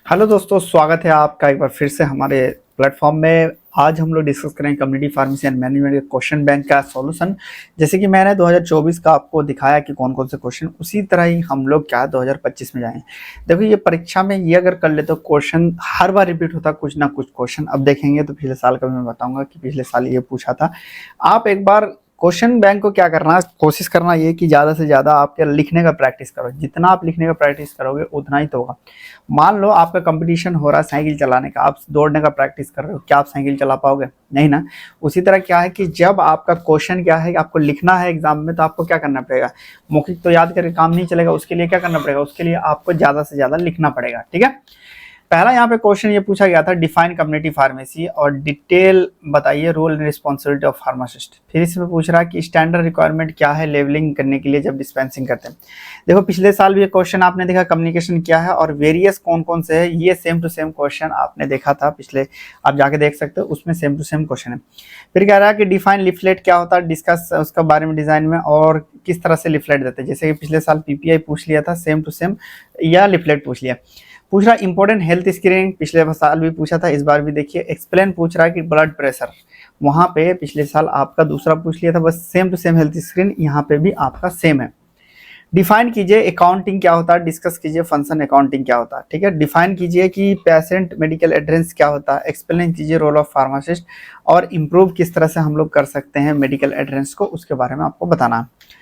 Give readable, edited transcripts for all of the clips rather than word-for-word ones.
Hello दोस्तों, स्वागत है आपका एक बार फिर से हमारे प्लेटफॉर्म में। आज हम लोग डिस्कस करेंगे कम्युनिटी फार्मेसी एंड मैनेजमेंट के क्वेश्चन बैंक का सॉल्यूशन। जैसे कि मैंने 2024 का आपको दिखाया कि कौन कौन से क्वेश्चन, उसी तरह ही हम लोग क्या 2025 में जाएं। देखो, ये परीक्षा में ये अगर कर ले तो क्वेश्चन हर बार रिपीट होता, कुछ ना कुछ क्वेश्चन। अब देखेंगे तो पिछले साल का भी मैं बताऊंगा कि पिछले साल ये पूछा था। आप एक बार क्वेश्चन बैंक को क्या करना, कोशिश करना ये कि ज़्यादा से ज़्यादा आपके लिखने का प्रैक्टिस करो। जितना आप लिखने का प्रैक्टिस करोगे उतना ही तो होगा। मान लो आपका कंपटीशन हो रहा है साइकिल चलाने का, आप दौड़ने का प्रैक्टिस कर रहे हो, क्या आप साइकिल चला पाओगे? नहीं ना। उसी तरह क्या है कि जब आपका क्वेश्चन क्या है कि आपको लिखना है एग्जाम में, तो आपको क्या करना पड़ेगा? मौखिक तो याद करके काम नहीं चलेगा, उसके लिए क्या करना पड़ेगा? उसके लिए आपको ज़्यादा से ज़्यादा लिखना पड़ेगा। ठीक है। पहला यहाँ पे क्वेश्चन ये पूछा गया था, डिफाइन कम्युनिटी फार्मेसी और डिटेल बताइए role and responsibility of pharmacist. फिर इसमें पूछ रहा है कि स्टैंडर्ड रिक्वायरमेंट क्या है लेवलिंग करने के लिए जब डिस्पेंसिंग करते हैं। देखो, पिछले साल भी ये क्वेश्चन आपने देखा, कम्युनिकेशन क्या है और वेरियस कौन कौन से है, ये सेम टू सेम क्वेश्चन आपने देखा था पिछले, आप जाके देख सकते हो, उसमें सेम टू सेम क्वेश्चन है। फिर कह रहा है कि डिफाइन लिफलेट क्या होता है, डिस्कस उसका बारे में डिजाइन में, और किस तरह से लिफलेट देते हैं। जैसे कि पिछले साल पीपीआई पूछ लिया था, सेम टू सेम या लिफलेट पूछ लिया। पूछ रहा इंपॉर्टेंट हेल्थ स्क्रीनिंग, पिछले साल भी पूछा था, इस बार भी देखिए। एक्सप्लेन पूछ रहा है कि ब्लड प्रेशर, वहां पे पिछले साल आपका दूसरा पूछ लिया था, बस same to same health screen यहाँ पे भी आपका सेम है। डिफाइन कीजिए अकाउंटिंग क्या होता है, डिस्कस कीजिए फंक्शन अकाउंटिंग क्या होता है। ठीक है। डिफाइन कीजिए कि पेशेंट मेडिकल एड्रेस क्या होता है, एक्सप्लेन कीजिए रोल ऑफ फार्मासिस्ट, और इम्प्रूव किस तरह से हम लोग कर सकते हैं मेडिकल एड्रेस को, उसके बारे में आपको बताना है।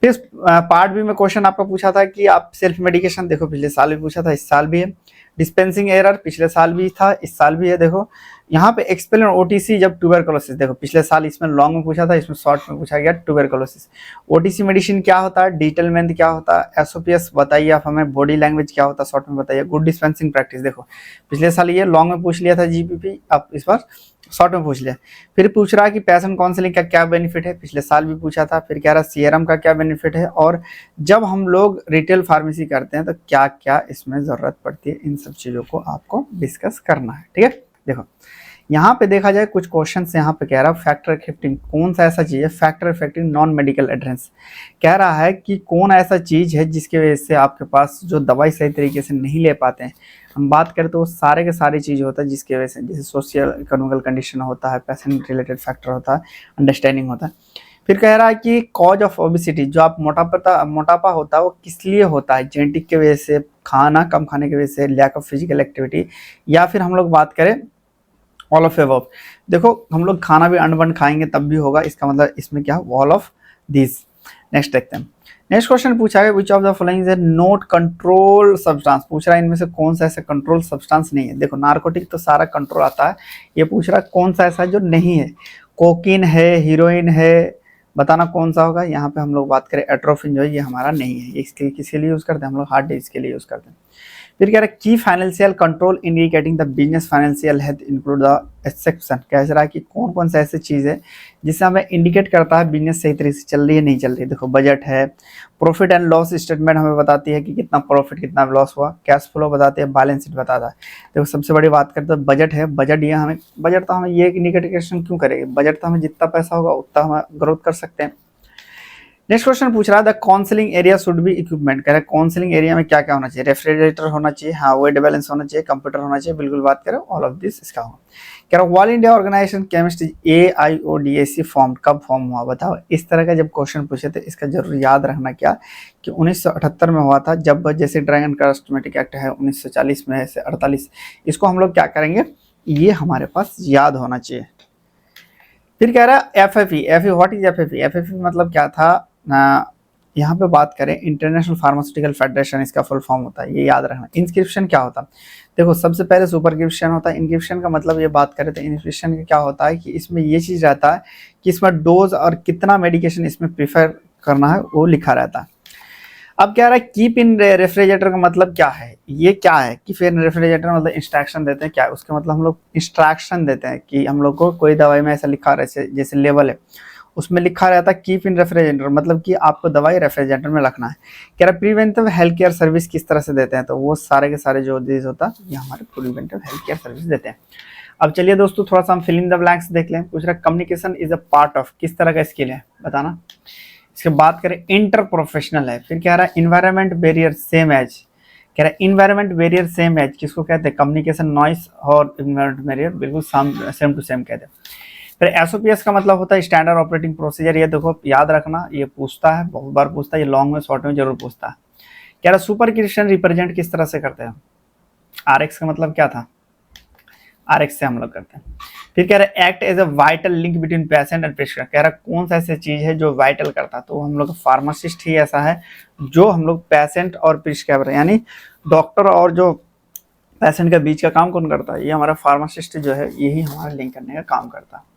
फिर पार्ट बी में क्वेश्चन आपका पूछा था कि आप सेल्फ मेडिकेशन, देखो पिछले साल भी पूछा था, इस साल भी है। डिस्पेंसिंग एरर पिछले साल भी था, इस साल भी है। देखो यहाँ पे एक्सप्लेन ओटीसी जब ट्यूबरकुलोसिस, देखो पिछले साल इसमें लॉन्ग में पूछा था, इसमें शॉर्ट में पूछा गया ट्यूबरकुलोसिस। ओटीसी मेडिसिन क्या होता है, डिजिटल मेंथ क्या होता है, एसओपीएस बताइए आप हमें, बॉडी लैंग्वेज क्या होता है शॉर्ट में बताइए, गुड डिस्पेंसिंग प्रैक्टिस। देखो पिछले साल ये लॉन्ग में पूछ लिया था जीपीपी, अब इस बार शॉर्ट में पूछ लिया। फिर पूछ रहा है कि पैशन काउंसलिंग का क्या बेनिफिट है, पिछले साल भी पूछा था। फिर कह रहा है सीआरएम का क्या बेनिफिट है, और जब हम लोग रिटेल फार्मेसी करते हैं तो क्या क्या इसमें ज़रूरत पड़ती है, इन सब चीज़ों को आपको डिस्कस करना है। ठीक है। देखो यहाँ पे देखा जाए कुछ क्वेश्चन यहाँ पे कह रहा है फैक्टर इफेक्टिंग कौन सा ऐसा चीज़ है, factor affecting non medical address. कह रहा है कि कौन ऐसा चीज़ है जिसकी वजह से आपके पास जो दवाई सही तरीके से नहीं ले पाते हैं। हम बात करें तो वो सारे के सारे चीज़ होता है जिसकी वजह से, जैसे सोशल इकोनॉमिकल कंडीशन होता है, पेशेंट रिलेटेड फैक्टर होता है, अंडरस्टैंडिंग होता है। फिर कह रहा है कि कॉज ऑफ ओबिसिटी, जो आप मोटापा होता है वो किस लिए होता है, जेनेटिक की वजह से, खाना कम खाने की वजह से, लैक ऑफ फिजिकल एक्टिविटी, या फिर हम लोग बात करें ऑल ऑफ एबव। देखो हम लोग खाना भी अनबन खाएंगे तब भी होगा, इसका मतलब इसमें क्या, ऑल ऑफ दिस। नेक्स्ट देखते हैं। नेक्स्ट क्वेश्चन पूछा है which of the following is not control substance, पूछ रहा है इनमें से कौन सा ऐसा कंट्रोल सब्सटेंस नहीं है। देखो नार्कोटिक तो सारा कंट्रोल आता है, ये पूछ रहा है कौन सा ऐसा जो नहीं है। कोकीन है, हीरोइन है, बताना कौन सा होगा। यहाँ पे हम लोग बात करें एट्रोफिन, जो है ये हमारा नहीं है, इसके किसके लिए यूज करते हैं हम लोग, हार्ट डिजीज के लिए यूज करते हैं। फिर कह रहा है की financial control indicating the business financial health include the exception, कह रहा है कि कौन कौन सा ऐसी चीज़ है जिससे हमें इंडिकेट करता है बिजनेस सही तरीके से चल रही है नहीं चल रही है। देखो बजट है, प्रॉफिट एंड लॉस स्टेटमेंट हमें बताती है कि कितना प्रॉफिट कितना लॉस हुआ, कैश फ्लो बताती है, बैलेंस शीट बताता है। देखो सबसे बड़ी बात करते हैं बजट है, बजट ये हमें, बजट तो हमें ये इंडिकेशन क्यों करेगी, बजट तो हमें जितना पैसा होगा उतना हम ग्रोथ कर सकते हैं। नेक्स्ट क्वेश्चन पूछ रहा है the counselling area should be equipment, कह रहा है काउंसलिंग एरिया में क्या क्या होना चाहिए, रेफ्रिजरेटर होना चाहिए, हाँ वेट बैलेंस होना चाहिए, कंप्यूटर होना चाहिए, बिल्कुल बात करें ऑल ऑफ दिस इसका होगा। कह रहा है all India organisation chemistry AIODAC form कब फॉर्म हुआ, बताओ। इस तरह का जब क्वेश्चन पूछे थे इसका जरूर याद रखना क्या कि 1978 में हुआ था, जब जैसे ड्रैगन कॉस्मेटिक एक्ट है 1940 में से 48, इसको हम लोग क्या करेंगे, ये हमारे पास याद होना चाहिए। फिर कह रहा है FFE, व्हाट इज FFE मतलब क्या था, यहाँ पे बात करें इंटरनेशनल फार्मास्यूटिकल फेडरेशन, इसका फुल फॉर्म होता है, ये याद रखना। इंस्क्रिप्शन क्या होता है, देखो सबसे पहले सुपरस्क्रिप्शन होता है। इंस्क्रिप्शन का मतलब ये बात करें तो इंस्क्रिप्शन का क्या होता है कि इसमें ये चीज़ रहता है कि इसमें डोज और कितना मेडिकेशन इसमें प्रीफर करना है वो लिखा रहता है। अब क्या रहा है कीप इन रेफ्रिजरेटर का मतलब क्या है, ये क्या है कि फिर रेफ्रिजरेटर मतलब इंस्ट्रक्शन देते हैं, क्या है उसके मतलब, हम लोग इंस्ट्रक्शन देते हैं कि हम लोग को कोई दवाई में ऐसा लिखा रहे, जैसे लेवल है उसमें लिखा रहता है कीप इन रेफ्रिजरेटर, मतलब कि आपको दवाई रेफ्रिजरेटर में रखना है। कह रहा प्रिवेंटिव हेल्थ केयर सर्विस किस तरह से देते हैं, तो वो सारे के सारे जो चीज होता है ये हमारे प्रिवेंटिव हेल्थ केयर सर्विस देते हैं। अब चलिए दोस्तों थोड़ा सा हम फिल इन द ब्लैंक्स देख लें। पूछ रहा communication is a part of, किस तरह का स्किल है बताना। इसके बात करें इंटर प्रोफेशनल है। फिर कह रहा है इन्वायरमेंट बैरियर सेम एज, कह रहा है इन्वायरमेंट बैरियर सेम है, किसको कहते हैं, कम्युनिकेशन नॉइस और इन्वायरमेंट बैरियर बिल्कुल सेम टू सेम कहते हैं। फिर एसओपीएस का मतलब होता है स्टैंडर्ड ऑपरेटिंग प्रोसीजर। ये देखो याद रखना, ये पूछता है, बहुत बार पूछता है, ये लॉन्ग में शॉर्ट में जरूर पूछता है। कह रहा सुपर क्रिस्चियन रिप्रेजेंट किस तरह से करते हैं, आरएक्स का मतलब क्या था, आरएक्स से हम लोग करते हैं। फिर कह रहे act as a vital link between patient and prescription, कह रहा कौन सा ऐसी चीज है जो वाइटल करता है, तो हम लोग फार्मासिस्ट ही ऐसा है जो हम लोग पेशेंट और प्रिस्क्राइबर यानी डॉक्टर और जो पेशेंट के बीच का काम कौन करता है, ये हमारा फार्मासिस्ट जो है यही हमारा लिंक करने का काम करता है।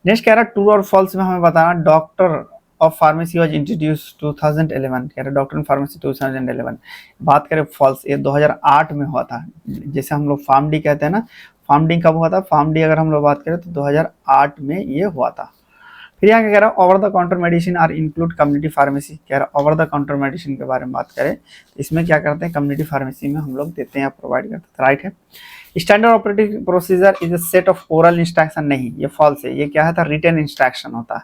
नेक्स्ट कह रहा ट्रू और फॉल्स में हमें बताना, doctor of pharmacy was introduce 2011, कह रहे डॉक्टर इन फार्मेसी 2011। बात करें फॉल्स, ये 2008 में हुआ था। जैसे हम लोग फार्म डी कहते हैं ना, फार्म डी कब हुआ था, फार्म डी अगर हम लोग बात करें तो 2008 में ये हुआ था। फिर यहाँ क्या कह रहा है over the counter medicine are include community pharmacy, कह रहा ओवर द काउंटर मेडिसिन के बारे में बात करें इसमें क्या करते हैं, कम्युनिटी फार्मेसी में हम लोग देते हैं या प्रोवाइड करते हैं, राइट है। Standard operating procedure is a set of oral instruction, नहीं ये फॉल्स है, ये क्या है था, रिटन इंस्ट्रक्शन होता है,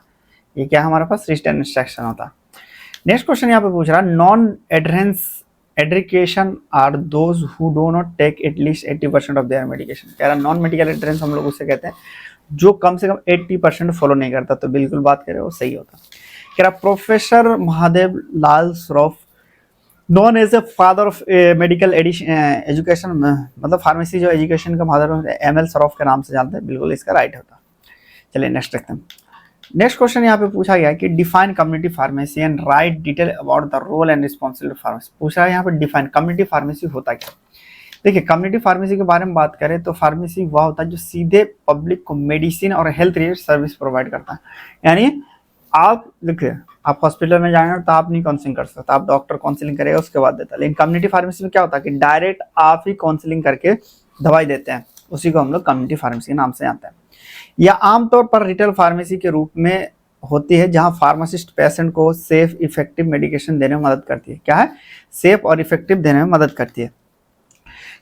ये क्या है हमारे पास रिटन इंस्ट्रक्शन होता है। नेक्स्ट क्वेश्चन यहाँ पे पूछ रहा है नॉन एडहेरेंस एड्रिकेशन are those who do not take at least 80% of their medication, कह रहा नॉन मेडिकल एड्रेंस हम लोग उससे कहते हैं जो कम से कम 80% फॉलो नहीं करता, तो बिल्कुल बात करें वो सही होता। कह रहा professor Mahadev Lal Shroff known as a father of medical education, मतलब फार्मेसी जो एजुकेशन का फादर एमएल श्रॉफ के नाम से जानते हैं, बिल्कुल इसका राइट होता। चलिए नेक्स्ट देखते हैं। नेक्स्ट क्वेश्चन यहाँ पे पूछा गया कि define community pharmacy and write detail about the role and responsibility pharmacy, पूछा है यहाँ पे डिफाइन कम्युनिटी फार्मेसी होता क्या। देखिए कम्युनिटी फार्मेसी के बारे में बात करें तो फार्मेसी वह होता है जो सीधे पब्लिक को मेडिसिन और हेल्थ रिलेटेड सर्विस प्रोवाइड करता है। यानी आप देखिए आप हॉस्पिटल में जाएंगे तो आप नहीं काउंसलिंग कर सकते, आप डॉक्टर काउंसलिंग करेगा उसके बाद देता है, लेकिन कम्युनिटी फार्मेसी में क्या होता है कि डायरेक्ट आप ही काउंसलिंग करके दवाई देते हैं, उसी को हम लोग कम्युनिटी फार्मेसी के नाम से जानते हैं। यह आमतौर पर रिटेल फार्मेसी के रूप में होती है जहां फार्मासिस्ट पेशेंट को सेफ इफेक्टिव मेडिकेशन देने में मदद करती है, क्या है, सेफ और इफेक्टिव देने में मदद करती है।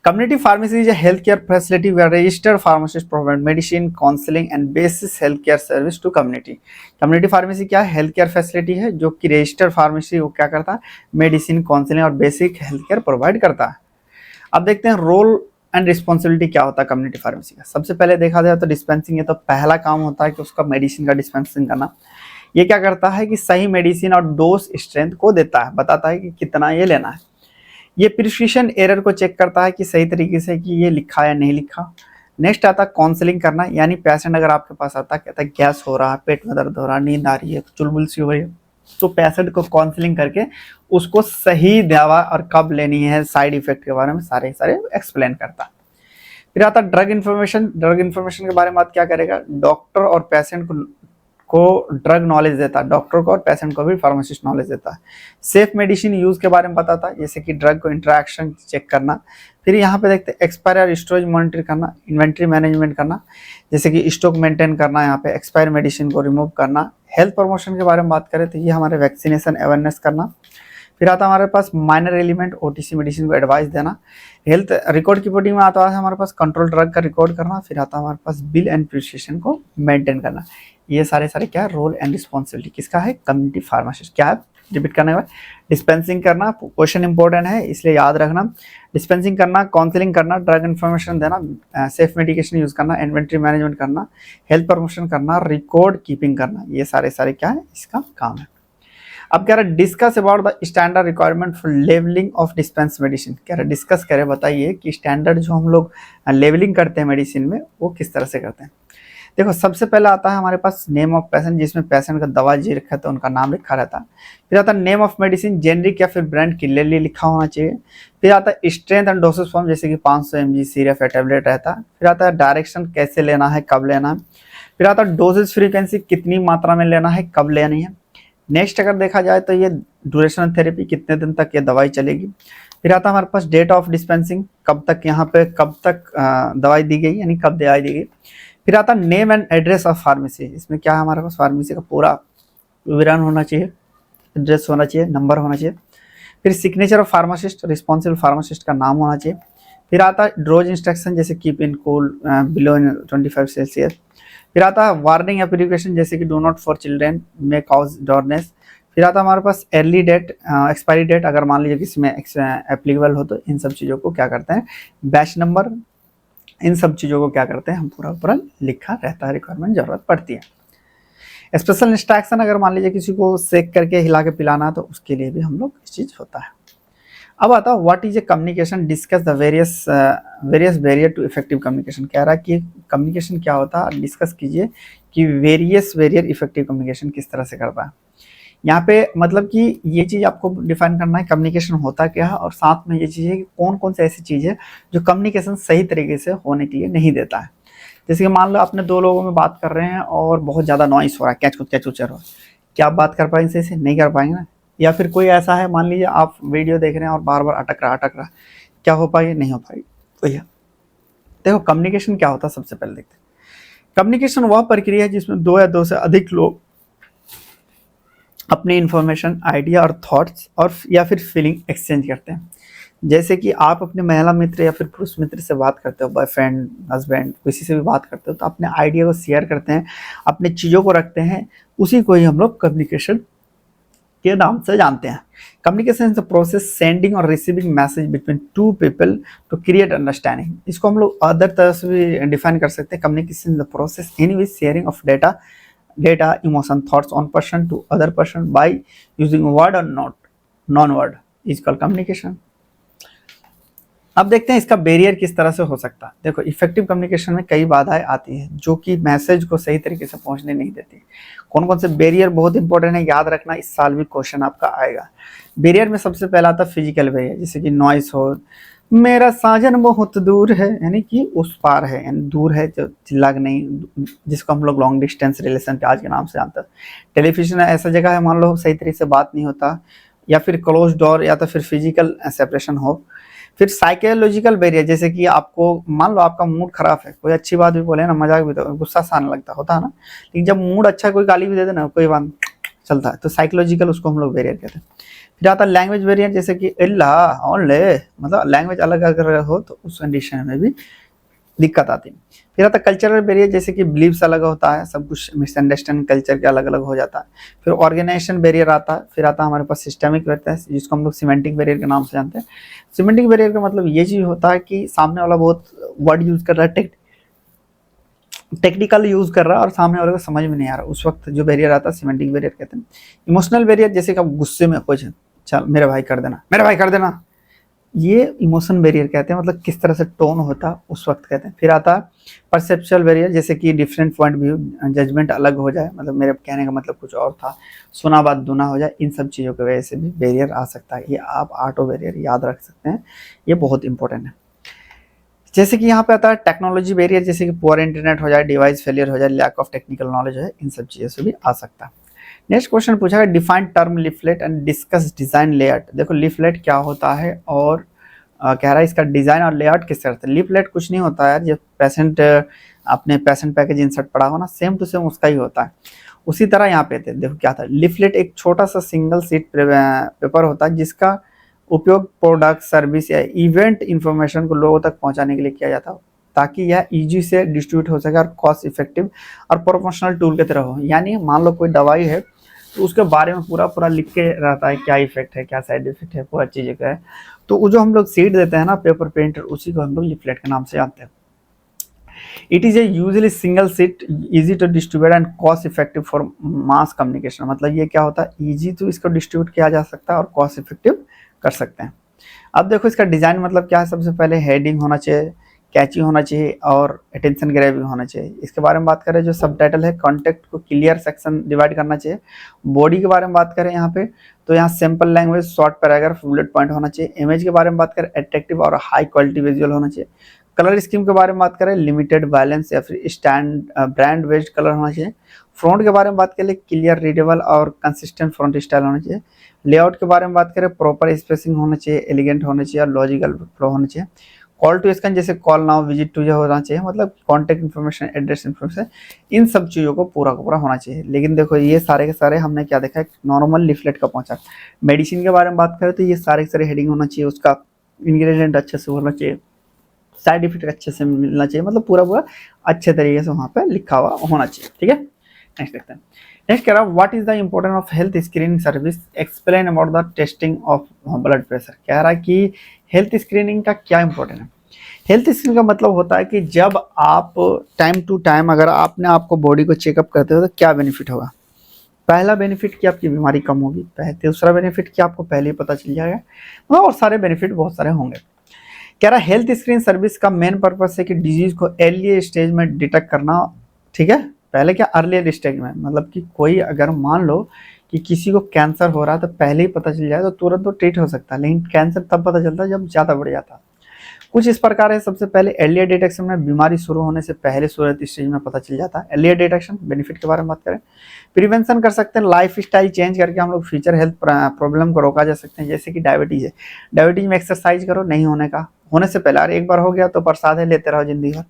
Community pharmacy is a healthcare facility where registered pharmacists provide medicine, counseling and basic healthcare service to community. Community pharmacy क्या है, healthcare facility है जो कि registered pharmacy वो क्या करता है, medicine, counseling और basic healthcare provide करता है। अब देखते हैं रोल एंड रिस्पॉन्सिबिलिटी क्या होता है कम्युनिटी फार्मेसी का। सबसे पहले देखा जाए तो डिस्पेंसिंग, ये तो पहला काम होता है कि उसका मेडिसिन का डिस्पेंसिंग करना। ये क्या करता है कि सही मेडिसिन और डोज स्ट्रेंथ को देता है, बताता है कि कितना ये लेना है। ये प्रिस्क्रिप्शन एरर को चेक करता है कि सही तरीके से कि ये लिखा या नहीं लिखा। नेक्स्ट आता है काउंसलिंग करना, यानी पेशेंट अगर आपके पास आता है कहता है गैस हो रहा है, पेट में दर्द हो रहा है, नींद आ रही है, चुलबुल सी हो रही है, तो पेशेंट को काउंसलिंग करके उसको सही दवा और कब लेनी है, साइड इफेक्ट के बारे में सारे एक्सप्लेन करता है। फिर आता है ड्रग इन्फॉर्मेशन। ड्रग इन्फॉर्मेशन के बारे में बात क्या करेगा, डॉक्टर और पेशेंट को ड्रग नॉलेज देता है, डॉक्टर को और पेशेंट को भी फार्मासिस्ट नॉलेज देता है। सेफ मेडिसिन यूज के बारे में बताता है, जैसे कि ड्रग को इंटरेक्शन चेक करना। फिर यहाँ पे देखते हैं एक्सपायर और स्टोरेज मॉनिटर करना, इन्वेंट्री मैनेजमेंट करना, जैसे कि स्टॉक मेंटेन करना, यहाँ पे एक्सपायर मेडिसिन को रिमूव करना। हेल्थ प्रमोशन के बारे में बात करें तो ये हमारे वैक्सीनेशन अवेयरनेस करना। फिर आता है हमारे पास माइनर एलिमेंट ओटीसी मेडिसिन को एडवाइस देना। हेल्थ रिकॉर्ड कीपिंग में आता है हमारे पास कंट्रोल ड्रग का रिकॉर्ड करना। फिर आता है हमारे पास बिल एंड प्रिस्क्रिप्शन को मेंटेन करना। ये सारे क्या रोल एंड रिस्पॉन्सिबिलिटी किसका है, कम्युनिटी फार्मासिस्ट। क्या है, रिपीट करने के बाद डिस्पेंसिंग करना, क्वेश्चन इंपॉर्टेंट है इसलिए याद रखना। डिस्पेंसिंग करना, काउंसलिंग करना, ड्रग इन्फॉर्मेशन देना, सेफ मेडिकेशन यूज करना, इन्वेंट्री मैनेजमेंट करना, हेल्थ प्रमोशन करना, रिकॉर्ड कीपिंग करना, ये सारे क्या है इसका काम है। अब कह रहा है discuss about the standard requirement for labelling of dispense medicine. कह रहा है डिस्कस करें, बताइए कि स्टैंडर्ड जो हम लोग लेवलिंग करते हैं मेडिसिन में वो किस तरह से करते हैं। देखो सबसे पहले आता है हमारे पास नेम ऑफ पेशेंट, जिसमें पेशेंट का दवा जी रखा है तो उनका नाम लिखा रहता है। फिर आता है नेम ऑफ मेडिसिन, जेनरिक या फिर ब्रांड क्लियरली लिखा होना चाहिए। फिर आता है स्ट्रेंथ एंड डोसेज फॉर्म, जैसे कि 500 mg सिरप या टैबलेट रहता है। फिर आता है डायरेक्शन, कैसे लेना है, कब लेना है। फिर आता है डोजेज फ्रीक्वेंसी, कितनी मात्रा में लेना है, कब लेनी है। नेक्स्ट अगर देखा जाए तो ये ड्यूरेशन ऑफ थेरेपी, कितने दिन तक ये दवाई चलेगी। फिर आता है हमारे पास डेट ऑफ डिस्पेंसिंग, कब तक यहाँ पे कब तक दवाई दी गई, यानी कब दवाई दी गई। फिर आता है name and address of pharmacy, इसमें क्या है हमारे पास फार्मेसी का पूरा विवरण होना चाहिए, एड्रेस होना चाहिए, नंबर होना चाहिए। फिर signature of pharmacist, responsible pharmacist का नाम होना चाहिए। फिर आता है डोज इंस्ट्रक्शन, जैसे keep in cool below 25 Celsius. फिर आता है वार्निंग एप्लीकेशन, जैसे कि do not for children, may cause drowsiness, फिर आता है हमारे पास अर्ली डेट, एक्सपायरी डेट, अगर मान लीजिए किसी में एप्लीकेबल हो तो इन सब चीज़ों को क्या करते हैं, बैच नंबर, इन सब चीज़ों को क्या करते हैं हम पूरा पूरा लिखा रहता है, रिक्वायरमेंट जरूरत पड़ती है। स्पेशल इंस्ट्रक्शन, अगर मान लीजिए किसी को सेक करके हिला के पिलाना तो उसके लिए भी हम लोग इस चीज़ होता है। अब आता है what is a communication, discuss the various barrier to effective communication. कह रहा है कि कम्युनिकेशन क्या होता है, डिस्कस कीजिए कि वेरियस बैरियर इफेक्टिव कम्युनिकेशन किस तरह से करता है। यहाँ पे मतलब कि ये चीज़ आपको डिफाइन करना है कम्युनिकेशन होता क्या है, और साथ में ये चीज़ है कि कौन कौन से ऐसी चीज़ है जो कम्युनिकेशन सही तरीके से होने के लिए नहीं देता है। जैसे कि मान लो आपने दो लोगों में बात कर रहे हैं और बहुत ज़्यादा नॉइस हो रहा है, कैच उचर हो रहा है, क्या आप बात कर पाएंगे सही से? नहीं कर पाएंगे ना। या फिर कोई ऐसा है, मान लीजिए आप वीडियो देख रहे हैं और बार बार अटक रहा, क्या हो पाएगी? नहीं हो पाएगी। भैया देखो कम्युनिकेशन क्या होता है, सबसे पहले देखते हैं। कम्युनिकेशन वह प्रक्रिया है जिसमें दो या दो से अधिक लोग अपनी इंफॉर्मेशन, आइडिया और थॉट्स और या फिर फीलिंग एक्सचेंज करते हैं। जैसे कि आप अपने महिला मित्र या फिर पुरुष मित्र से बात करते हो, बॉयफ्रेंड, हस्बैंड, किसी से भी बात करते हो तो अपने आइडिया को शेयर करते हैं, अपने चीज़ों को रखते हैं, उसी को ही हम लोग कम्युनिकेशन के नाम से जानते हैं। Communication is the process sending और receiving message between two people to create understanding. इसको हम लोग अदर तरह से भी डिफाइन कर सकते हैं। Communication is the process in which sharing of data, emotion, thoughts on person to other person by using word or not non-word is called communication। अब देखते हैं इसका बैरियर किस तरह से हो सकता है। देखो इफेक्टिव कम्युनिकेशन में कई बाधाएं आती हैं जो कि मैसेज को सही तरीके से पहुंचने नहीं देती। कौन कौन से बैरियर बहुत इंपॉर्टेंट है, याद रखना, इस साल भी क्वेश्चन आपका आएगा। बैरियर में सबसे पहला आता है फिजिकल बैरियर, जैसे कि नॉइस हो, मेरा साजन बहुत दूर है, यानी कि उस पार है, यानी दूर है, जो चिल्ला नहीं, जिसको हम लोग लॉन्ग डिस्टेंस रिलेशन के आज के नाम से जानते हैं। टेलीविजन ऐसा जगह है, मान लो सही तरीके से बात नहीं होता, या फिर क्लोज डोर, या तो फिर फिजिकल सेपरेशन हो। फिर साइकोलॉजिकल बैरियर, जैसे कि आपको मान लो आपका मूड खराब है, कोई अच्छी बात भी बोले ना, मजाक भी, तो गुस्सा सा आने लगता होता है ना, लेकिन जब मूड अच्छा कोई गाली भी दे दे ना, कोई बात चलता है, तो साइकोलॉजिकल उसको हम लोग बैरियर कहते हैं। फिर आता है लैंग्वेज बैरियर, जैसे कि अल्लाह ओनले, मतलब लैंग्वेज अलग अगर हो तो उस कंडीशन में भी दिक्कत आती है। फिर आता है कल्चरल बैरियर, जैसे कि बिलीव्स अलग होता है, सब कुछ मिसअंडरस्टैंडिंग कल्चर के अलग अलग हो जाता है। फिर ऑर्गेनाइजेशन बैरियर आता है। फिर आता है हमारे पास सिस्टमिक बैरियर, जिसको हम लोग सिमेंटिक बैरियर के नाम से जानते हैं। सिमेंटिक बैरियर का मतलब ये चीज होता है कि सामने वाला बहुत वर्ड यूज कर रहा है, टेक्निकल यूज कर रहा है और सामने वाले को समझ में नहीं आ रहा, उस वक्त जो बैरियर आता है सिमेंटिक बैरियर कहते हैं। इमोशनल बैरियर, जैसे कि आप गुस्से में कुछ, चल मेरे भाई कर देना, मेरे भाई कर देना, ये इमोशन बैरियर कहते हैं, मतलब किस तरह से टोन होता उस वक्त कहते हैं। फिर आता है परसेप्चुअल बैरियर, जैसे कि डिफरेंट पॉइंट व्यू, जजमेंट अलग हो जाए, मतलब मेरे कहने का मतलब कुछ और था, सुना बात दूना हो जाए, इन सब चीज़ों की वजह से भी बैरियर आ सकता है। ये आप ऑटो बैरियर याद रख सकते हैं, ये बहुत इंपॉर्टेंट है। जैसे कि यहाँ पे आता है टेक्नोलॉजी बैरियर, जैसे कि पुअर इंटरनेट हो जाए, डिवाइस फेलियर हो जाए, लैक ऑफ टेक्निकल नॉलेज है, इन सब चीज़ों से भी आ सकता है। नेक्स्ट क्वेश्चन पूछा है define term leaflet and discuss design layout. देखो लिफलेट क्या होता है और कह रहा है इसका डिजाइन और लेआउट किस तरह से। लिफलेट कुछ नहीं होता है, जब पेशेंट अपने पेशेंट पैकेज इंसर्ट पड़ा हो ना, सेम टू सेम उसका ही होता है। उसी तरह यहाँ पे देखो क्या था, लिफलेट एक छोटा सा सिंगल सीट पेपर होता है जिसका उपयोग प्रोडक्ट, सर्विस या इवेंट इंफॉर्मेशन को लोगों तक पहुंचाने के लिए किया जाता है, ताकि यह इजी से डिस्ट्रीब्यूट हो सके और कॉस्ट इफेक्टिव और प्रोफेशनल टूल की तरह हो। यानी मान लो कोई दवाई है तो उसके बारे में पूरा पूरा लिख के रहता है, क्या इफेक्ट है, क्या साइड इफेक्ट है, पूरा चीज़ें का है। तो वो जो हम लोग सीट देते हैं ना, पेपर प्रिंटर, उसी को हम लोग लिफलेट के नाम से जानते हैं। It is a usually single sheet, easy to distribute and cost effective for mass communication. मतलब ये क्या होता है, इजी तो इसको डिस्ट्रीब्यूट किया जा सकता है और कॉस्ट इफेक्टिव कर सकते हैं। अब देखो इसका डिजाइन मतलब क्या है, सबसे पहले हेडिंग होना चाहिए, कैची होना चाहिए और अटेंशन ग्रैबिंग होना चाहिए। इसके बारे में बात करें, जो सब टाइटल है, कॉन्टेक्ट को क्लियर सेक्शन डिवाइड करना चाहिए। बॉडी के बारे में बात करें यहाँ पे, तो यहाँ simple language, short paragraph, bullet point होना चाहिए। इमेज के बारे में बात करें, अट्रैक्टिव और हाई क्वालिटी विजुअल होना चाहिए। कलर स्कीम के बारे में बात करें, लिमिटेड बैलेंस या फिर स्टैंड ब्रांड बेस्ड कलर होना चाहिए। फ्रंट के बारे में बात करें, क्लियर, रीडेबल और कंसिस्टेंट फ्रंट स्टाइल होना चाहिए। लेआउट के बारे में बात करें, प्रॉपर स्पेसिंग होना चाहिए, एलिगेंट होना चाहिए और लॉजिकल फ्लो होना चाहिए। कॉल टू एक्शन, जैसे कॉल नाउ, विजिट टू, जो होना चाहिए, मतलब कॉन्टैक्ट इन्फॉर्मेशन, एड्रेस इन्फॉर्मेशन, इन सब चीज़ों को पूरा का पूरा होना चाहिए। लेकिन देखो ये सारे के सारे हमने क्या देखा है, नॉर्मल लिफलेट का पहुंचा। मेडिसिन के बारे में बात करें तो ये सारे के सारे हेडिंग होना चाहिए, उसका इंग्रेडिएंट अच्छे से होना चाहिए, साइड इफेक्ट अच्छे से मिलना चाहिए, मतलब पूरा पूरा अच्छे तरीके से वहाँ पे लिखा हुआ होना चाहिए। ठीक है, नेक्स्ट देखते हैं। नेक्स्ट कह रहा है what is the importance of health screening service, explain about the testing of blood pressure. कह रहा है कि हेल्थ स्क्रीनिंग का क्या इंपॉर्टेंट है। हेल्थ स्क्रीनिंग का मतलब होता है कि जब आप टाइम टू टाइम अगर आपने आपको बॉडी को चेकअप करते हो तो क्या बेनिफिट होगा। पहला बेनिफिट कि आपकी बीमारी कम होगी, दूसरा बेनिफिट कि आपको पहले ही पता चल जाएगा, और सारे बेनिफिट बहुत सारे होंगे। कह रहा है हेल्थ स्क्रीन सर्विस का मेन पर्पस है कि डिजीज को अर्ली स्टेज में डिटेक्ट करना। ठीक है, पहले क्या अर्ली स्टेज में, मतलब कि कोई अगर मान लो कि किसी को कैंसर हो रहा है तो पहले ही पता चल जाए तो तुरंत तो ट्रीट हो सकता है, लेकिन कैंसर तब पता चलता है जब ज़्यादा बढ़ जाता है। कुछ इस प्रकार है, सबसे पहले अर्ली डिटेक्शन में बीमारी शुरू होने से पहले शुरुआती स्टेज में पता चल जाता है। अर्ली डिटेक्शन बेनिफिट के बारे में बात करें, प्रिवेंशन कर सकते हैं, लाइफ स्टाइल चेंज करके हम लोग फ्यूचर हेल्थ प्रॉब्लम को रोका जा सकते हैं। जैसे कि डायबिटीज है, डायबिटीज में एक्सरसाइज करो, नहीं होने से पहले, और एक बार हो गया तो प्रसाद है लेते रहो जिंदगी भर।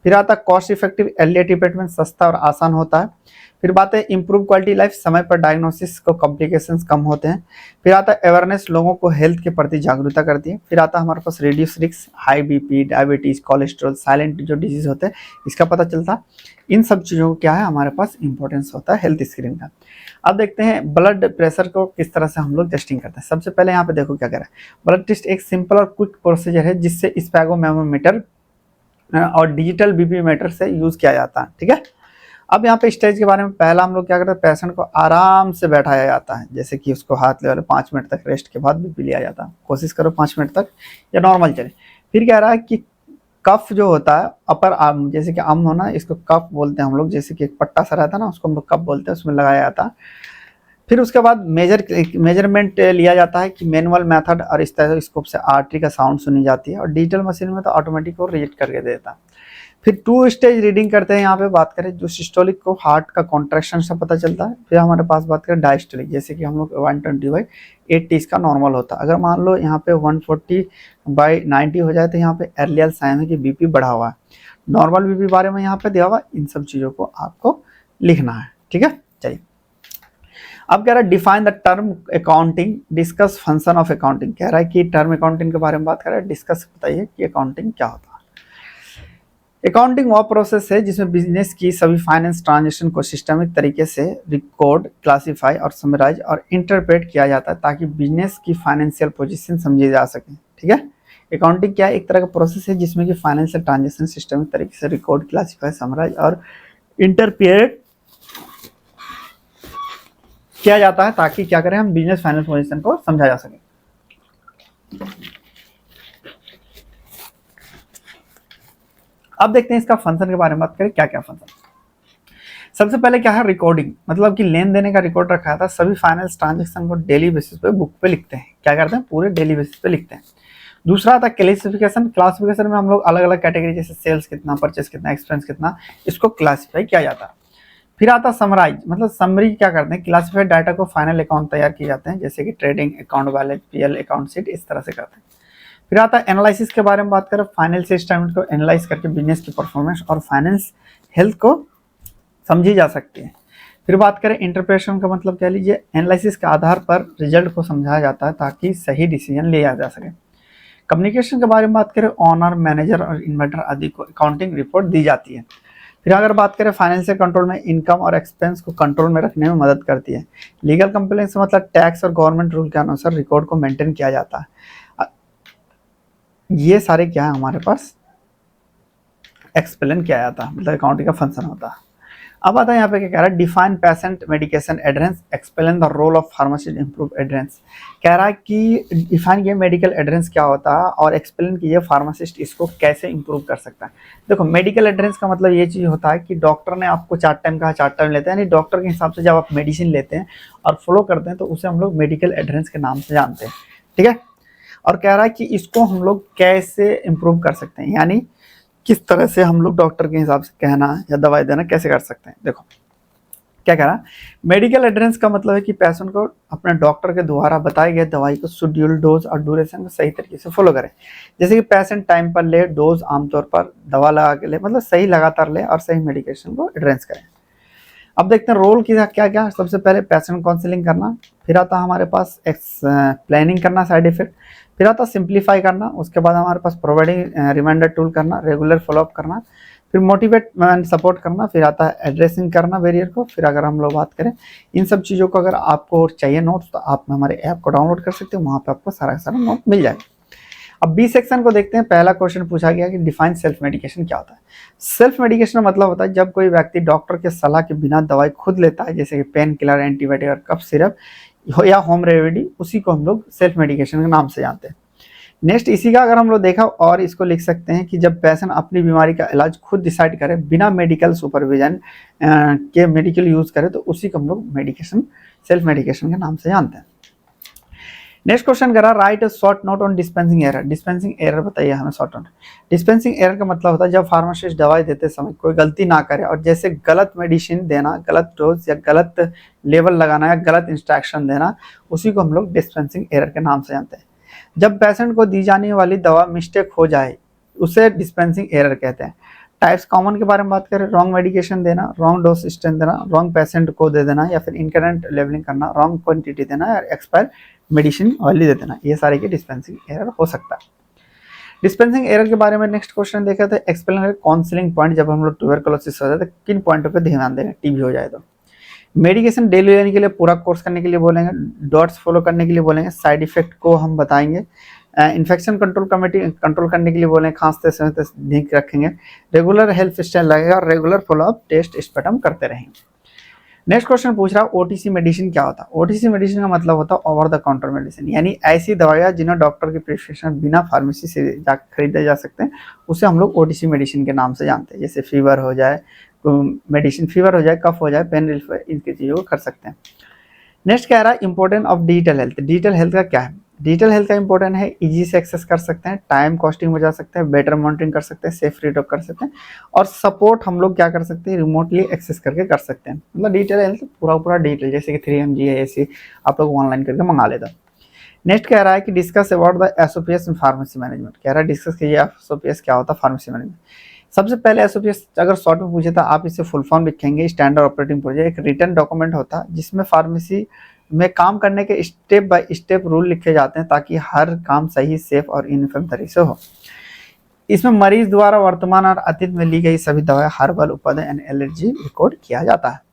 फिर आता है कॉस्ट इफेक्टिव अर्ली ट्रीटमेंट, सस्ता और आसान होता है। फिर बात है इंप्रूव क्वालिटी लाइफ, समय पर डायग्नोसिस को कॉम्प्लिकेशंस कम होते हैं। फिर आता है अवेयरनेस, लोगों को हेल्थ के प्रति जागरूकता करती है। फिर आता है हमारे पास reduce risk, high BP, diabetes, cholesterol, silent जो डिजीज होते हैं इसका पता चलता है। इन सब चीज़ों को क्या है हमारे पास इंपॉर्टेंस होता है हेल्थ स्क्रीनिंग का। अब देखते हैं ब्लड प्रेशर को किस तरह से हम लोग टेस्टिंग करते हैं। सबसे पहले यहाँ पे देखो क्या कह रहा है, ब्लड टेस्ट एक सिंपल और क्विक प्रोसीजर है जिससे स्पैगोमेमोमीटर और डिजिटल बीपी मीटर से यूज किया जाता है। ठीक है, अब यहाँ पे स्टेज के बारे में पहला हम लोग क्या करते हैं, पेशेंट को आराम से बैठाया जाता है, जैसे कि उसको हाथ लेवल 5 मिनट तक रेस्ट के बाद बीपी लिया जाता है। कोशिश करो 5 मिनट तक या नॉर्मल चले। फिर कह रहा है कि कफ जो होता है अपर आर्म, जैसे कि आर्म होना, इसको कफ बोलते हैं हम लोग, जैसे कि एक पट्टा सा रहता है ना उसको हम लोग कफ बोलते हैं, उसमें लगाया जाता है। फिर उसके बाद मेजरमेंट लिया जाता है कि मैनुअल मेथड और स्टेथोस्कोप से आर्टरी का साउंड सुनी जाती है, और डिजिटल मशीन में तो ऑटोमेटिक को रिजेक्ट करके देता है। फिर 2 स्टेज रीडिंग करते हैं। यहाँ पे बात करें जो सिस्टोलिक को हार्ट का कॉन्ट्रैक्शन से पता चलता है। फिर हमारे पास बात करें डायस्टोलिक, जैसे कि हम लोग 120/80 इसका नॉर्मल होता है। अगर मान लो यहाँ पे 140/90 हो जाए तो यहाँ पे अर्लियर साइन है कि बीपी बढ़ा हुआ है। नॉर्मल बीपी बारे में यहाँ पे दिया हुआ, इन सब चीज़ों को आपको लिखना है। ठीक है, चलिए अब कह रहा है define the term accounting, discuss function of accounting. कह रहा है कि टर्म अकाउंटिंग के बारे में बात कर रहा है, डिस्कस बताइए कि अकाउंटिंग क्या होता है। अकाउंटिंग वह प्रोसेस है जिसमें बिजनेस की सभी फाइनेंस ट्रांजैक्शन को सिस्टमिक तरीके से रिकॉर्ड, क्लासिफाई और समराइज और इंटरप्रेट किया जाता है ताकि बिजनेस की फाइनेंशियल पोजीशन समझी जा सके। ठीक है, अकाउंटिंग क्या है, एक तरह का प्रोसेस है जिसमें कि फाइनेंशियल ट्रांजैक्शन सिस्टमिक तरीके से रिकॉर्ड, क्लासिफाई, समराइज और इंटरप्रेट किया जाता है ताकि क्या करें हम बिजनेस फाइनेंस पोजीशन को समझा जा सके। अब देखते हैं इसका फंक्शन के बारे में बात करें, क्या क्या फंक्शन। सबसे पहले क्या है रिकॉर्डिंग, मतलब कि लेन देने का रिकॉर्ड रखा था, सभी फाइनेंस ट्रांजैक्शन को डेली बेसिस पे बुक पे लिखते हैं। क्या करते हैं, पूरे डेली बेसिस पे लिखते हैं। दूसरा आता है क्लासिफिकेशन, क्लासिफिकेशन में हम लोग अलग अलग कैटेगरी जैसे सेल्स कितना, परचेस कितना, एक्सपेंस कितना, इसको क्लासिफाई किया जाता है। फिर आता समराइज, मतलब समरी क्या करते हैं, क्लासिफाइड डाटा को फाइनल अकाउंट तैयार किए जाते हैं, जैसे कि trading account, balance, PL account sheet, इस तरह से करते हैं। फिर आता है एनालिसिस के बारे में बात करें, फाइनेंशियल स्टेटमेंट को एनालाइज करके बिजनेस की परफॉर्मेंस और फाइनेंस हेल्थ को समझी जा सकती है। फिर बात करें इंटरप्रेशन का, मतलब कह लीजिए एनालिसिस के आधार पर रिजल्ट को समझाया जाता है ताकि सही डिसीजन लिया जा सके। कम्युनिकेशन के बारे में बात करें, ऑनर, मैनेजर और इन्वेंटर आदि को अकाउंटिंग रिपोर्ट दी जाती है। फिर अगर बात करें फाइनेंशियल कंट्रोल में, इनकम और एक्सपेंस को कंट्रोल में रखने में मदद करती है। लीगल कंप्लेंस मतलब टैक्स और गवर्नमेंट रूल के अनुसार रिकॉर्ड को मेंटेन किया जाता है। ये सारे क्या है हमारे पास एक्सप्लेन किया जाता है, मतलब अकाउंटिंग का फंक्शन होता है। अब आता है यहाँ पे क्या कह रहा है, define patient medication adherence, explain the role of pharmacist improve adherence. कह रहा है कि डिफाइन किए मेडिकल एड्रेंस क्या होता है और एक्सप्लेन कीजिए फार्मासिस्ट इसको कैसे इंप्रूव कर सकता है। देखो मेडिकल एड्रेंस का मतलब ये चीज़ होता है कि डॉक्टर ने आपको 4 टाइम कहा, 4 टाइम लेते हैं, यानी डॉक्टर के हिसाब से जब आप मेडिसिन लेते हैं और फॉलो करते हैं तो उसे हम लोग मेडिकल एड्रेंस के नाम से जानते हैं। ठीक है, और कह रहा है कि इसको हम लोग कैसे इम्प्रूव कर सकते हैं, यानी किस तरह से हम लोग डॉक्टर के हिसाब से कहना या दवाई देना कैसे कर सकते हैं। देखो क्या कह रहा है, मेडिकल एड्रेस का मतलब है कि पेशेंट को अपने डॉक्टर के द्वारा बताई गई दवाई को शेड्यूल, डोज और ड्यूरेशन को सही तरीके से फॉलो करें। जैसे कि पेशेंट टाइम पर ले, डोज आमतौर पर दवा लगा के ले, मतलब सही लगातार ले और सही मेडिकेशन को एड्रेस करें। अब देखते हैं रोल की क्या क्या। सबसे पहले पेशेंट काउंसलिंग करना, फिर आता हमारे पास प्लानिंग करना, साइड इफेक्ट, फिर आता सिंप्लीफाई करना, उसके बाद हमारे पास प्रोवाइडिंग रिमाइंडर टूल करना, रेगुलर फॉलोअप करना, फिर मोटिवेट एंड सपोर्ट करना, फिर आता है एड्रेसिंग करना बैरियर को। फिर अगर हम लोग बात करें इन सब चीज़ों को, अगर आपको चाहिए नोट्स तो आप हमारे ऐप को डाउनलोड कर सकते हो, वहाँ पे आपको सारा सारा नोट मिल जाएगा। अब बी सेक्शन को देखते हैं। पहला क्वेश्चन पूछा गया कि डिफाइन सेल्फ मेडिकेशन क्या होता है। सेल्फ मेडिकेशन मतलब होता है जब कोई व्यक्ति डॉक्टर के सलाह के बिना दवाई खुद लेता है, जैसे कि पेन किलर, एंटीबायोटिक और कफ सिरप या होम रेमेडी, उसी को हम लोग सेल्फ मेडिकेशन के नाम से जानते हैं। नेक्स्ट इसी का अगर हम लोग देखा और इसको लिख सकते हैं कि जब पेशेंट अपनी बीमारी का इलाज खुद डिसाइड करे बिना मेडिकल सुपरविजन के मेडिकल यूज करे, तो उसी को हम लोग मेडिकेशन सेल्फ मेडिकेशन के नाम से जानते हैं। नेक्स्ट क्वेश्चन करा, right a short note on dispensing error. Dispensing error बताइए हमें शॉर्ट नोट। डिस्पेंसिंग एरर का मतलब होता है जब फार्मासिस्ट दवाई देते समय कोई गलती ना करे और जैसे गलत मेडिसिन देना, गलत डोज या गलत लेवल लगाना या गलत इंस्ट्रक्शन देना, उसी को हम लोग डिस्पेंसिंग एरर के नाम से जानते हैं। जब पेशेंट को दी जाने वाली दवा मिस्टेक हो जाए उसे डिस्पेंसिंग एरर कहते हैं। टाइप्स कॉमन के बारे में बात करें, रॉन्ग मेडिकेशन देना, रॉन्ग डोज स्ट्रेंथ देना, रॉन्ग पेशेंट को दे देना या फिर इनकरेंट लेवलिंग करना, रॉन्ग क्वांटिटी देना या एक्सपायर मेडिसिन ऑयली दे देना, ये सारे के डिस्पेंसिंग एरर हो सकता है। डिस्पेंसिंग एरर के बारे में नेक्स्ट क्वेश्चन देखा था, एक्सप्लेन काउंसलिंग पॉइंट। जब हम लोग ट्यूबरकुलोसिस हो जाए तो किन पॉइंटों पे ध्यान देंगे, टीबी हो जाए तो। मेडिकेशन डेली लेने के लिए, पूरा कोर्स करने के लिए बोलेंगे, डॉट्स फॉलो करने के लिए बोलेंगे, साइड इफेक्ट को हम बताएंगे, इन्फेक्शन कंट्रोल करने के लिए बोलेंगे, खांसते समय तो ध्यान रखेंगे, रेगुलर हेल्थ स्टाइल लगेगा और रेगुलर फॉलोअप टेस्ट स्पेटम करते रहेंगे। नेक्स्ट क्वेश्चन पूछ रहा है ओटीसी मेडिसिन क्या होता है। ओटीसी मेडिसिन का मतलब होता है ओवर द काउंटर मेडिसिन, यानी ऐसी दवाइयाँ जिन्हें डॉक्टर की प्रिस्क्रिप्शन बिना फार्मेसी से खरीदे जा सकते हैं, उसे हम लोग ओटीसी मेडिसिन के नाम से जानते हैं। जैसे फीवर हो जाए, फीवर हो जाए, कफ हो जाए, पेन रिलीफ, इनकी चीज़ों को कर सकते हैं। नेक्स्ट क्या रहा है, important of digital health. Digital health का क्या है, डिजिटल हेल्थ का इंपॉर्टेंट है इजी से एक्सेस कर सकते हैं, टाइम कॉस्टिंग बचा सकते हैं, बेटर मॉनिटरिंग कर सकते हैं, सेफ रिटॉक कर सकते हैं और सपोर्ट हम लोग क्या कर सकते हैं, रिमोटली एक्सेस करके कर सकते हैं। मतलब डिजिटल हेल्थ पूरा डिजिटल, जैसे कि 3mg है, ऐसे आप लोग ऑनलाइन करके मंगा लेते हैं। नेक्स्ट कह रहा है कि discuss about the SOPs in pharmacy management. कह रहा है डिस्कस कीजिए एसओपीएस क्या होता है फार्मेसी मैनेजमेंट। सबसे पहले एसओपीएस अगर शॉर्ट में पूछे तो आप इसे फुल फॉर्म लिखेंगे, स्टैंडर्ड ऑपरेटिंग प्रोसीजर। एक रिटन डॉक्यूमेंट होता है जिसमें फार्मेसी में काम करने के स्टेप बाय स्टेप रूल लिखे जाते हैं ताकि हर काम सही, सेफ और यूनिफॉर्म तरीके से हो। इसमें मरीज द्वारा वर्तमान और अतीत में ली गई सभी दवाएं, हर्बल उत्पाद एंड एलर्जी रिकॉर्ड किया जाता है।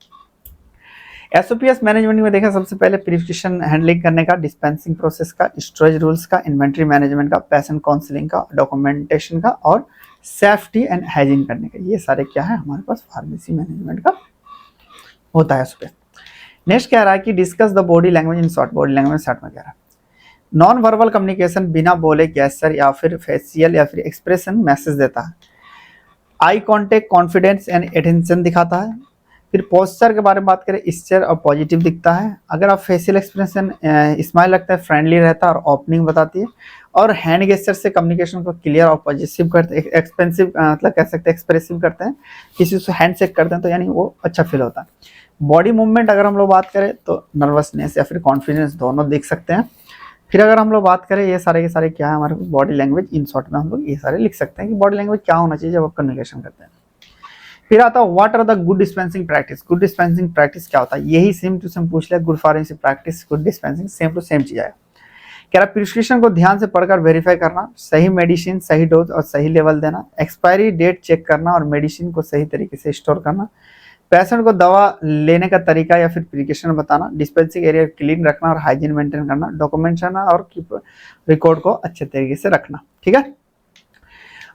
एसओपीएस मैनेजमेंट में देखा सबसे पहले प्रिस्क्रिप्शन हैंडलिंग करने का, डिस्पेंसिंग प्रोसेस का, स्टोरेज रूल्स का, इन्वेंट्री मैनेजमेंट का, पेशेंट काउंसलिंग का, डॉक्यूमेंटेशन का और सेफ्टी एंड हाइजीन करने का। ये सारे क्या है हमारे पास फार्मेसी मैनेजमेंट का होता है एसओपीएस। नेक्स्ट कह रहा है कि discuss the body language in short. Body language short में कह रहा है नॉन वर्बल कम्युनिकेशन, बिना बोले गेस्चर या फिर फेशियल या फिर एक्सप्रेशन मैसेज देता है। Eye contact, confidence and attention दिखाता है। फिर पोस्चर के बारे में बात करें, स्टेयर और पॉजिटिव दिखता है। अगर आप फेशियल एक्सप्रेशन स्माइल लगता है, फ्रेंडली रहता है और ओपनिंग बताती है। और हैंड गेस्चर से कम्युनिकेशन को क्लियर और पॉजिटिव करते हैं, एक्सपेंसिव मतलब कह सकते हैं एक्सप्रेसिव करते हैं। किसी से हैंड शेक करते हैं तो यानी वो अच्छा फील होता है। बॉडी मूवमेंट अगर हम लोग बात करें तो नर्वसनेस या फिर कॉन्फिडेंस दोनों देख सकते हैं। फिर अगर हम लोग बात करें ये सारे के सारे क्या है हमारे बॉडी लैंग्वेज इन शॉर्ट में हम लोग ये सारे लिख सकते हैं कि बॉडी लैंग्वेज क्या होना चाहिए जब आप कम्युनिकेशन करते हैं। फिर आता है what are the good dispensing practice. Good dispensing practice क्या होता है, यही सेम टू सेम पूछ लिया। Good pharmacy practice, good dispensing, same to same चीज है। कह रहा प्रिस्क्रिप्शन को ध्यान से पढ़कर वेरीफाई करना, सही मेडिसिन, सही डोज और सही लेवल देना, एक्सपायरी डेट चेक करना और मेडिसिन को सही तरीके से स्टोर करना, पेशेंट को दवा लेने का तरीका या फिर प्रिकॉशन बताना, डिस्पेंसिंग एरिया क्लीन रखना और हाइजीन मेंटेन करना, डॉक्यूमेंटेशन और रिकॉर्ड को अच्छे तरीके से रखना। ठीक है,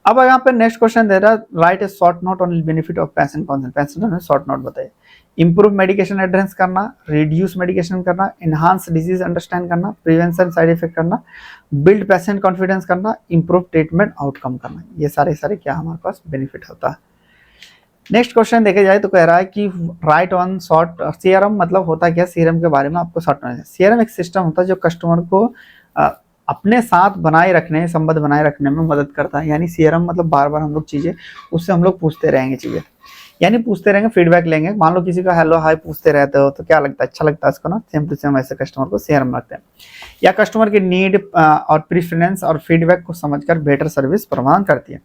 अब यहाँ पे नेक्स्ट क्वेश्चन दे रहा है right A short note on benefit of patient counselling. Patient ने शॉर्ट नोट बताइए। इंप्रूव मेडिकेशन एडहेरेंस करना, रिड्यूस मेडिकेशन करना, इनहांस डिजीज अंडरस्टैंड करना, प्रिवेंशन साइड इफेक्ट करना, बिल्ड पेशेंट कॉन्फिडेंस करना, इंप्रूव ट्रीटमेंट आउटकम करना। ये सारे क्या हमारे पास बेनिफिट होता है। नेक्स्ट क्वेश्चन देखे जाए तो कह रहा है कि राइट ऑन शॉर्ट सीआरएम मतलब होता क्या, सीआरएम के बारे में आपको शॉर्ट नॉलेज है। सीआरएम एक सिस्टम होता है जो कस्टमर को अपने साथ बनाए रखने, संबंध बनाए रखने में मदद करता है। यानी सीआरएम मतलब बार बार हम लोग चीजें उससे हम लोग पूछते रहेंगे, चीजें यानी पूछते रहेंगे, फीडबैक लेंगे। मान लो किसी का हेलो हाय पूछते रहते हो तो क्या लगता है, अच्छा लगता है इसको ना, सेम टू सेम ऐसे कस्टमर को सीआरएम रखते हैं। या कस्टमर की नीड और प्रेफरेंस और फीडबैक को समझकर बेटर सर्विस प्रदान करती है।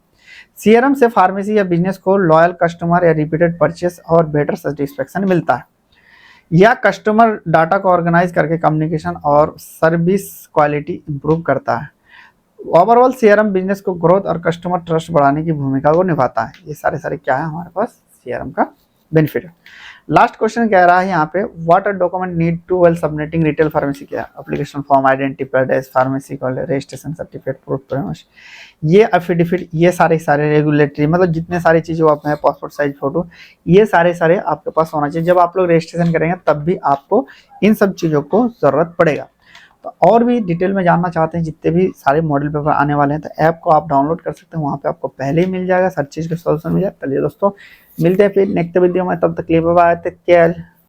सीआरएम से फार्मेसी या बिजनेस को लॉयल कस्टमर या रिपीटेड परचेस और बेटर सेटिस्फेक्शन मिलता है। या कस्टमर डाटा को ऑर्गेनाइज करके कम्युनिकेशन और सर्विस क्वालिटी इंप्रूव करता है। ओवरऑल सीआरएम बिजनेस को ग्रोथ और कस्टमर ट्रस्ट बढ़ाने की भूमिका को निभाता है। ये सारे क्या है हमारे पास सीआरएम का बेनिफिट है। लास्ट क्वेश्चन कह रहा है यहाँ पे what are document need to well submitting retail pharmacy, क्या application form, identified as pharmacy registration certificate, proof premises, ये एफिडेविट, ये सारे रेगुलेटरी, मतलब जितने सारी चीज़ें आप हैं, पासपोर्ट साइज फोटो, ये सारे आपके पास होना चाहिए। जब आप लोग रजिस्ट्रेशन करेंगे तब भी आपको इन सब चीज़ों को ज़रूरत पड़ेगा। तो और भी डिटेल में जानना चाहते हैं जितने भी सारे मॉडल पेपर आने वाले हैं तो ऐप को आप डाउनलोड कर सकते हैं, वहाँ पे आपको पहले ही मिल जाएगा, हर चीज़ का सॉल्यूशन मिल जाएगा। चलिए दोस्तों, मिलते हैं फिर नेक्स्ट वीडियो में, तब तक के लिए बाय बाय, टेक केयर।